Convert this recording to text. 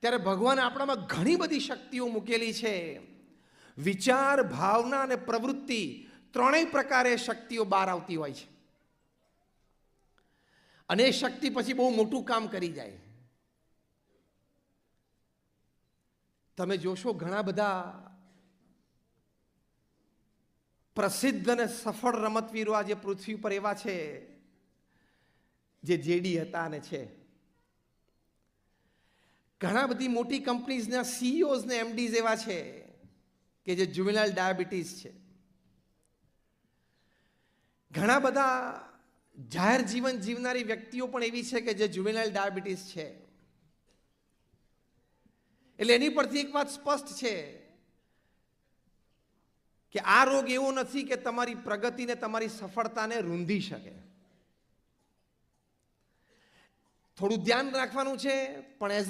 ત્યારે ભગવાન આપણામાં ઘણી બધી શક્તિઓ મૂકેલી છે. વિચાર, ભાવના અને પ્રવૃત્તિ ત્રણેય પ્રકારે શક્તિઓ બહાર આવતી હોય છે અને એ શક્તિ પછી બહુ મોટું કામ કરી જાય. તમે જોશો ઘણા બધા પ્રસિદ્ધ અને સફળ રમતવીરો આજે પૃથ્વી પર એવા છે જે જેડી હતા અને છે. ઘણા બધી મોટી કંપનીઝના સીઈઓઝ ને એમડીઝ એવા છે કે જે જુવેનાઇલ ડાયાબિટીસ છે. ઘણા બધા જાહેર જીવન જીવનારી વ્યક્તિઓ પણ એવી છે કે જે જુવેનાઇલ ડાયાબિટીસ છે. એટલે એની પરથી એક વાત સ્પષ્ટ છે કે આ રોગ એવો નથી કે તમારી પ્રગતિને, તમારી સફળતાને રૂંધી શકે. થોડું ધ્યાન રાખવાનું છે, પણ એઝ